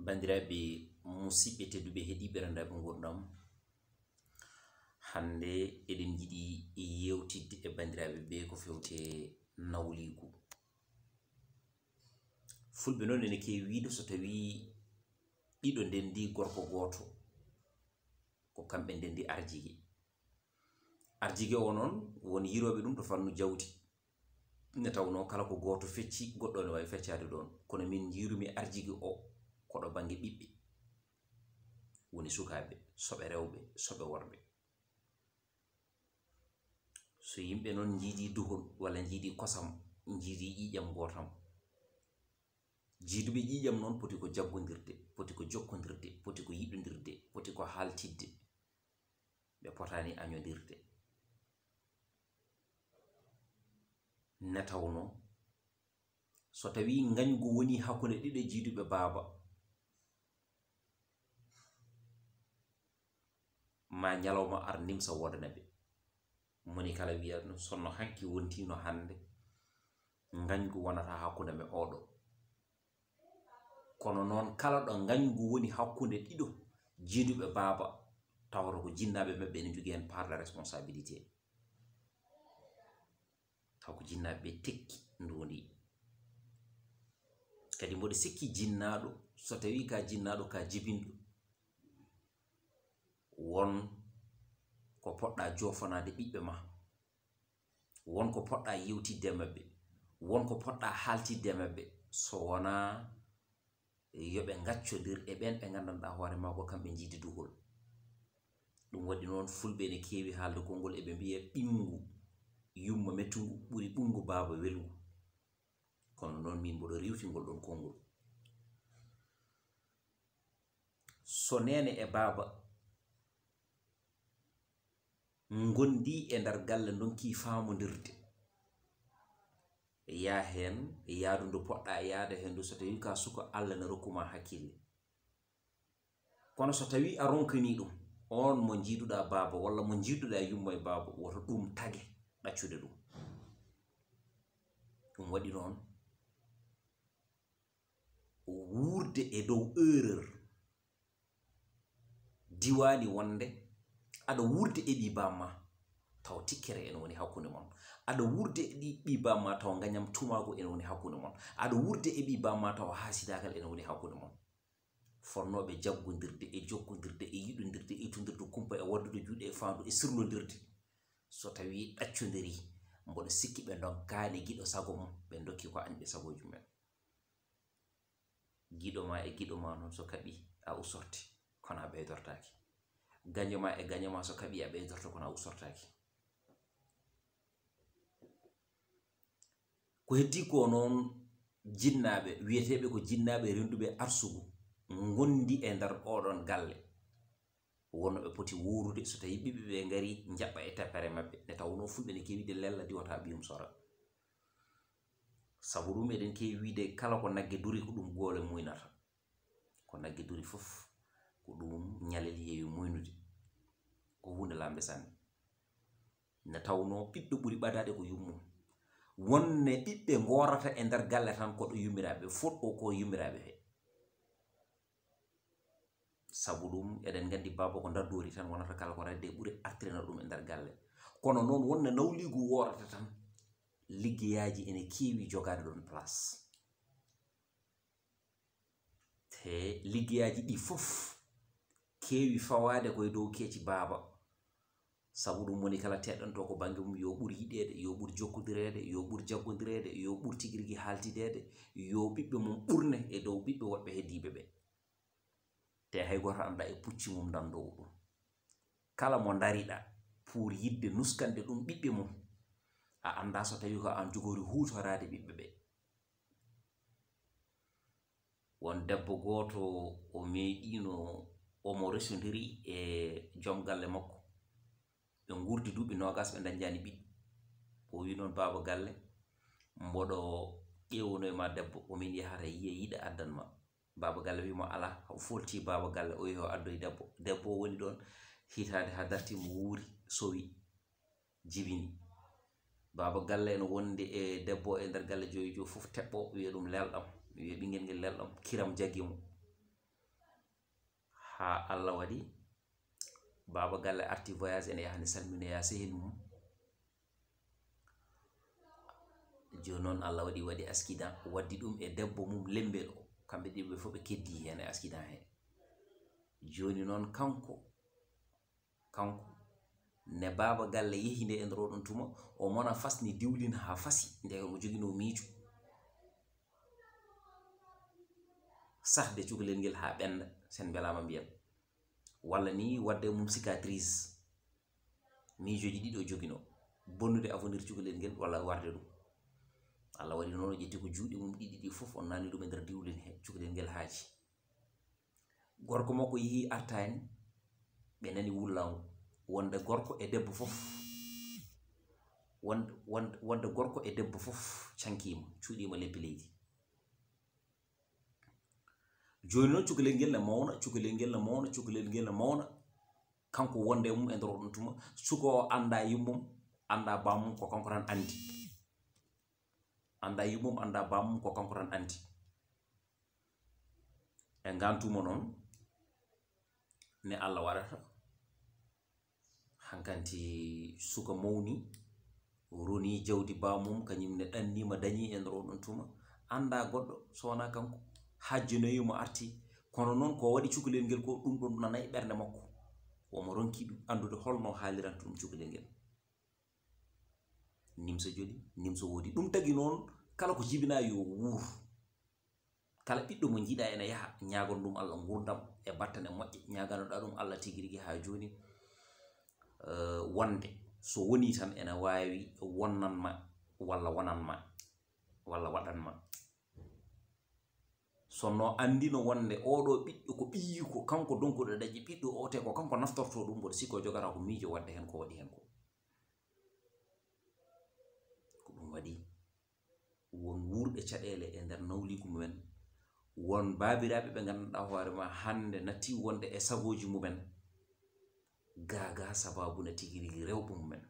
bandiraɓe musidɓe tedduɓe heeɗiɓe rendaɓe gurdam hande eɗen jiɗi yewtidde e bandiraɓe be ko fewte nawligu. Fulɓe noon ene kewi wiide so tawi ɗiɗo ndendi gorko goto ko kamɓe ndendi arjige. Arjige o noon woni yiroɓe ɗum to fannu jawdi, ne tawno kala ko goto fecci goɗɗo ne wawi feccade ɗon, kono min jirumi arjige o koɗo bange ɓiɓɓe woni sukaɓe, soɓe rewɓe, soɓe worɓe. So yimɓe noon jiidi duhol walla jiidi kosam, jiidi ƴiƴam gotam, jiiduɓe ƴiƴam noon poti ko jaggodirde, poti ko jokkodirde, poti ko yiɗodirde, poti ko haltidde, ɓe potani añodirde. Ne tawno so tawi gañgu woni hakkunde ɗiɗo jiiduɓe baaba, ma ñalawma ar nimsa wodana ɓe. moni kala wiya sonno hanki wontino hande gañgu wonata hakkunde me oɗo. kono noon kala ɗo gañgu woni hakkunde ɗiɗo jiiduɓe baaba tawata ko jinnaɓe maɓɓe ene jogui hen part de responsabilité. taw ko jinnaɓe tekki ndondi kadi mboɗo sikki jinnaɗo so tawi ka jinnaɗo ka jibinɗo won ko poɗɗa jofanade ɓiɓɓe ma, won ko poɗɗa yewtidde mabɓe, won ko poɗɗa haltidde mabɓe, so wona yoɓe gaccodir e ɓen ɓe gandanɗa hoore ma ko kamɓe jiidi duhol. ɗum waɗi noon fulɓe ne kewi haalde konngol eɓe mbiya ɓingu yumma mettugu ɓuri ɓungu baaba welgu. kono noon min mboɗo riwtingol ɗon konngol. so nene e baaba gondi e nder galle donki famodirde, ya hen yaadu ndu poɗɗa yaada hen ndu so tawi ka suka Allah ne rokkuma hakkille. kono so tawi a ronkani ɗum on mo jiiduɗa baaba walla mo jiiduɗa yumma e baaba, woto ɗum tage ɗaccude ɗum. ɗum waɗi noon wurde e dow erreur diwani wonde aɗa wurde e ɓi bamma taw tikkere ene woni hakkunde mon, aɗa wurde e ɓi bamma taw gañam tumago ene woni hakkunde mon, aɗa wurde e ɓi bamma taw hasidagal ene woni hakkunde mon. fonnoɓe jaggodirde e jokkodirde e yiɗodirde e ittodirde kumpa e waddude juuɗe e fandu e sirlodirde. so tawi ɗaccodiri mboɗo sikki ɓe donkani giɗo sago mum, ɓe dokki ko añɓe sagoji mumen. giɗo ma e giɗo ma noon so kaɓi a usorti kono a ɓeydortaki, gaño ma e gaño ma so kaɓi a ɓeydorto kono a usortaki. ko heddi ko noon jinnaɓe wiyeteɓe ko jinnaɓe renduɓe arsugu gondi e nder oɗon galle, wonno ɓe poti wurude so tawi ɓiɓɓe ɓe gari jaɓɓa e teppere mabɓe. ne tawno fulɓe ne kewi de lella diwata ɓiyum sora. sabu ɗum eɗen kewi wiide kala ko nagge duri ko ɗum goole muynata, ko nagge duri fof ko ɗum ñalel heewi muynude, ko hunde lamde sanne. ne tawno ɓiɗɗo ɓuri ɓadade ko yummum, wonne ɓiɓɓe gorata e nder galle tan koɗo yummiraɓe fuɗɗo ko yummiraɓe he. sabu ɗum eɗen gandi baba ko daddori tan wonata kala ko radde ɓuuri artirana ɗum e nder galle. kono noon wonne nawligu worata tan liggeyaji ene kewi jogade ɗon place. te liggeyaji ɗi fof kewi fawade koye dow keeci baaba, sabu ɗum woni kala teɗɗanto ko bange mum yo ɓuur yiɗede, yo ɓuur jokkodirede, yo ɓuur jaggodirede, yo ɓuur tiguirigui haltidede, yo ɓiɓɓe mum ɓurne e dow ɓiɓɓe woɓɓe heddiɓe ɓe. te hay goto anda e pucci mum dandowo ɗum. kala mo dariɗa pour yidde nuskande ɗum ɓiɓɓe mum, a anda so tawi ko an jogori hutorade ɓiɓɓe ɓe. won debbo goto o meeɗino omo resodiri e joom galle makko, ɓe gurdi duuɓi 20 ɓe dañjani ɓiɗɗo. o wi noon baba galle mboɗo ƴewono e ma debbo omin yahata yiya yiɗa addanma. baba galle wimo ala, o folti baba galle o yehi o addoy debbo. debbo o woni ɗon hitande ha dartimo wuuri sowi jibini. baba galle ene wonde e debbo e nder galle joyi jo fof teɓɓo wiya ɗum lelɗam, wiya ɓinguel ngel lelɗam, kiram jaggi mo. ha Allah waɗi baba galle arti voyage ene yahani salminoya sehil mum. Joni noon Allah waɗi accident waddi ɗum e debbo mum lembe ɗo, kamɓe ɗiɓe fof ɓe keddi hen e accident he. Joni noon kanko ne baba galle yehi nde e nder oɗon tuma o mona fasni diwlin ha fasi nde mo jogino miijo sahde cukalel ngel ha ɓenda sen belama mbiyan, walla ni wadde mum cicatrice miijoji ɗiɗo jogino bonnude avenir cukalel ngel walla warde ɗum. Allah waɗi noon o ƴetti ko juuɗe mum ɗiɗi ɗi fof on nani ɗum e nder diwlin he cukalel ngel haaji. Gorko makko yehi artani ɓe nani wullago wonde gorko e debbo fof wonde gorko e debbo fof cankima cuuɗima leppi leydi. Joni noon cukalel ngel ne mawna kanko wonde mum e nder oɗon tuma suka o anda yummum anda bamum ko kanko tan andi e ngantuma noon ne Allah waɗata hankanti suka mawni roni jawdi bamum kañum ne ɗannima dañi e nder oɗon tuma anda goɗɗo sowona kanko hajjinoyimo arti, kono noon ko waɗi cukalel ngel ko ɗum ɗon nana e ɓernde makko womo ronki ɗum andude holno haaliranta ɗum cukalel ngel. Nimsa joli nimsa woodi ɗum tagi noon kala ko jibina yo wuur, kala ɓiɗɗo mo jiiɗa ene yaha ñagon ɗum Allah gurdam e battane moƴƴe, ñaganoɗa ɗum Allah tigi rigui ha joni wonde so woni tan ene wawi wonnanma walla wonanma walla waɗanma. sonno andino wonde oɗo ɓiɗɗo ko ɓiyiko kanko donkuɗo daƴƴi ɓiɗɗo o te ko kanko naftorto ɗum mboɗo sikko jogata ko miijo wadde hen ko waɗi hen ko ɗum waɗi won wuurɓe caɗele e nder nawligu mumen, won babiraɓe ɓe ganduɗa hoorema hande natti wonde e sagoji mumen gaga sababu na tigi rigui rewɓe mumen.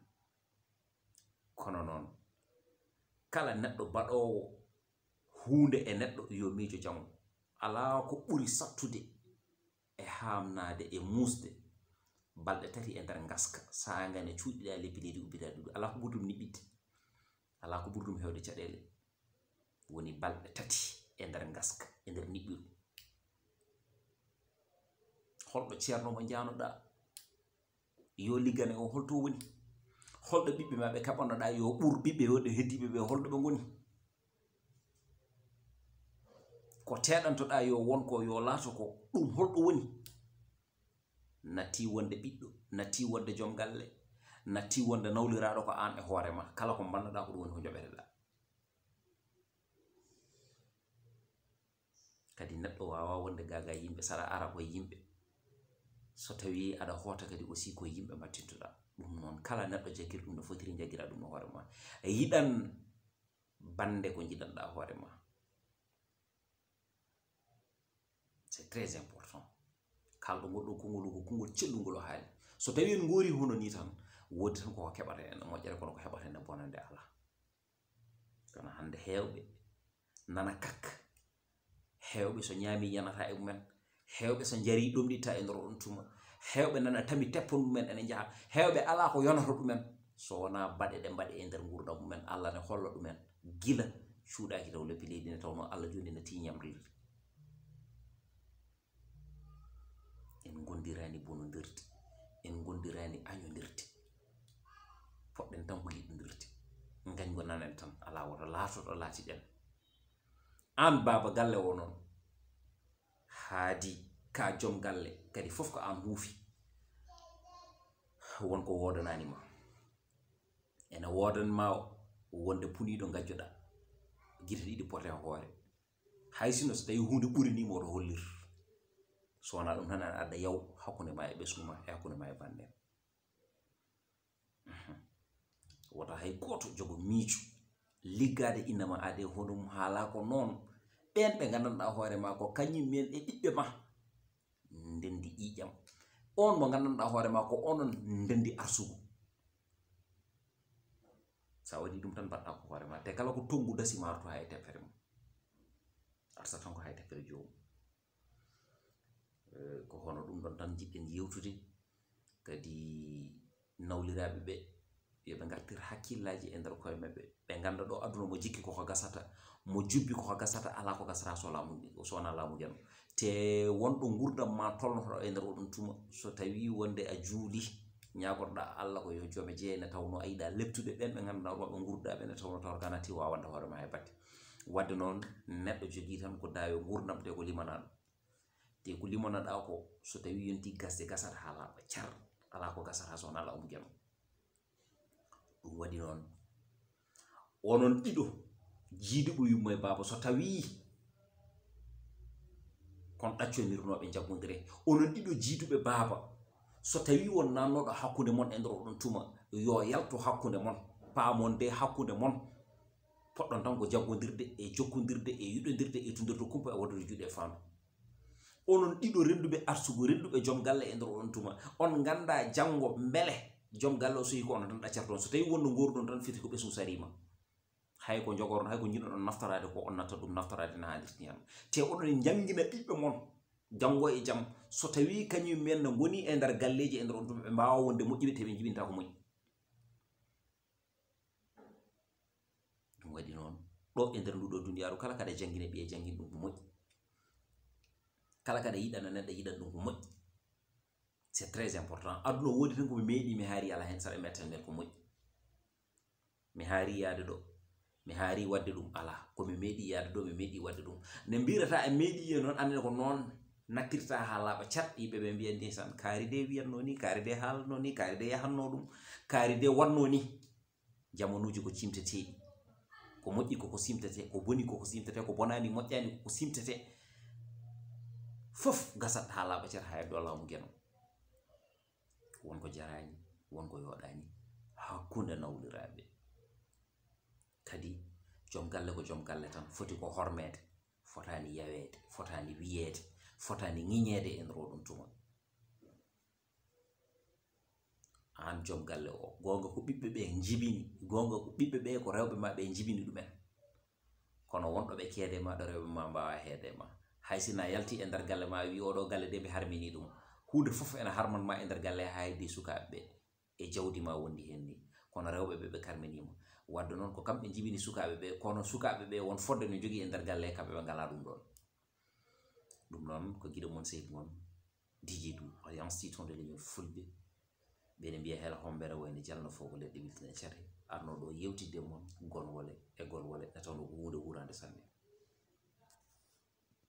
Kono noon kala neɗɗo baɗowo hunde e neɗɗo yo miijo jango, ala ko ɓuri sattude e hamnade e musde balɗe tati e nder gaska sagane cuuɗiɗa leppi leydi ubbita ɗuɗu, ala ko ɓuri ɗum niɓɓidde, ala ko ɓuri ɗum hewde caɗele woni balɗe tati e nder gaska e nder niɓɓiru. Holɗo ceerno mo janoɗa yo liggane o holto woni, holɗo ɓiɓɓe ma ɓe kaɓanoɗa yo ɓur ɓiɓɓe woɗɓe heddiɓe ɓe holɗo ɓe goni, ko teɗantoɗa yo wonko yo laato ko ɗum holɗo woni. Natti wonde ɓiɗɗo, natti wonde joom galle, natti wonde nawliraɗo ko an e hoorema, kala ko bannoɗa ko ɗum woni ko joɓeteɗa. Kadi neɗɗo wawa wonde gaga yimɓe saɗa ara koye yimɓe, so tawi aɗa hoota kadi aussi koye yimɓe mbattintoɗa. Ɗum noon kala neɗɗo jaggiri ɗum no fotiri jaggira ɗum no hoorema. Yiɗan bande ko jiɗanɗa hoorema, c'est très important. Kalɗo goɗɗo kongol ko kongol cellugol o haali, so tawi en goori hono ni tan wodi tan koko keɓata en moƴƴere kono ko heɓata en bonande ala. Kono hande heewɓe nana kakka, heewɓe so ñaami yanata e mumen, heewɓe so jari ɗomɗitta e nder on tuma, heewɓe nana tami teppon mumen ene jaha, heewɓe ala ko yonata ɗumen so wona baɗe ɗe mbaɗi e nder gurdam mumen Allah ne holla ɗumen gila cuuɗaki taw leppi leydi ne tawno Allah joni ne tiñamrirde. En gondirani bonodirde, en gondirani añodirde, poɗɗen tan ko yiɗodirde, gañgo nanen tan ala woto laatoɗo laatiɗen. An baba galle o noon haadi ka joom galle kadi fof ko an huufi, wonko wodananima, ene wodanma wonde puniɗo gajjoɗa gite ɗiɗi pote hoore, hay sino so tawi hunde ɓurinima oto hollir, so wona ɗum tan ene adda yaw hakkunde ma e ɓesguma e hakkunde ma e banden. Woto hay goto jogo miijo liggade innama ade hono mum haala ko noon ɓen ɓe gandanɗa hoore ma ko kañum men e ɓiɓɓe ma ndendi ƴiƴam, on mo gandanɗa hoore ma ko onon ndendi arsugu. Sa waɗi ɗum tan mbaɗɗa ko hoore ma, te kala ko tongu dasi marto ha e teppere mum arsa tan ko hay teppere jomum. ko hono ɗum ɗon tan jiɗɗen yewtude kadi nawliraaɓe ɓe yoɓe ngartir hakkillaji e nder koye maɓɓe ɓe ngannda ɗo aduna mo jikki koko gasata mo jubbi koko gasata ala ko gasata sowona laamu ngeno te wonɗo gurdam ma tolnotoɗo e nder oɗon tuma so tawi wonde a juuli ñagorɗa Allah ko yo joome jeeye ne tawno a yiɗa leptude ɓen ɓe ngannduɗa ɗoɓe gurdaɓe ne tawno tawata ganati wawande hoorema e batte wadde noon neɗɗo jogui tan ko dawe gurdam te ko limanaɗo te ko limanaɗa ko so tawi yonti gasde gasata ha laaɓa car ala ko gasata sowona laamu ngeno ɗum waɗi noon onon ɗiɗo jiiduɓo yummo e baaba so tawi kon ɗacconirnoɓe jaggudire onon ɗiɗo jiiduɓe baaba so tawi won nannoɗo hakkude mon e nder oɗon tuma yo yalto hakkude mon paamon de hakkude mon poɗɗon tan ko jaggodirde e jokkodirde e yuɗodirde e tundirde kumpa e wadude juuɗe faandu onon ɗiɗo renduɓe arsugu renduɓe joom galle e nder oɗon tuma on ganda janggo beele joom galle o so yi ko ono tan ɗaccat toon so tawi wonno goruɗon tan fiti ko ɓesum sarima hay ko jogorno hay ko jiɗoɗon naftorade ko on natta ɗum naftorade no haalirta ni te oɗon jangguina ɓiɓɓe mon janggo e jaam so tawi kañum men no goni e nder galleji e nder on tuma ɓe mbawa wonde moƴƴiɓe te ɓe jibinta ko moƴƴi ɗum waɗi noon ɗo e nder nduɗo duniyaru kala kaɗa jangguine ɓiye jangguin ɗum ko moƴƴi kala kaɗa yiɗana neɗɗo yiɗan ɗum ko moƴƴi c'est très important aduna woodi tan komi meeɗi mi haari ala hen saɗa metten nden ko moƴƴi mi haari yaade ɗo mi haari wadde ɗum ala komi meeɗi yaade ɗo mi meeɗi wadde ɗum nde mbirata e meeɗi e noon annene ko noon naktirta ha laaɓa cat yimɓe ɓe mbiya ndesan kaari de wiyanno ni kaari de haalanno ni kaari de yahanno ɗum kaari de wanno ni jamanuji ko cimteteɗi ko moƴƴi koko simtete ko boni koko simtete ko bonani moƴƴani koko simtete fof gasat ha laaɓa cat ha heddo laamu ngeno wonko jarani wonko yoɗani hakkunde nawliraɓe kadi joom galle ko joom galle tan foti ko hormede fotani yawede fotani wiyede fotani ŋiñede e nder oɗon tuma an joom galle o gonga ko ɓiɓɓe ɓe jibini gonga ko ɓiɓɓe ɓe ko rewɓe ma ɓe jibini ɗumen kono wonɗoɓe keede ma ɗo rewɓe ma mbawa heede ma hay sina yalti e nder galle ma wi oɗo galle de mi harmini ɗum hunde fof ene harman ma e nder galle ha heddi sukaɓe ɓe e jawdi ma wondi hen ni kono rewɓe ɓe ɓe karminima wadde noon ko kamɓe jibini sukaɓe ɓe kono sukaɓe ɓe won fodde no jogui e nder galle kamɓe ɓe ngala ɗum ɗon ɗum noon ko guiɗo mon seydi mon dijidu alliance titon de l'union fulɓe ɓene mbiya hela hombere wayne jalno fo ko leɗɗe wiltine cate arno ɗo yewtidde mon gonwole e golwole e tawno ko hunde wurande sanne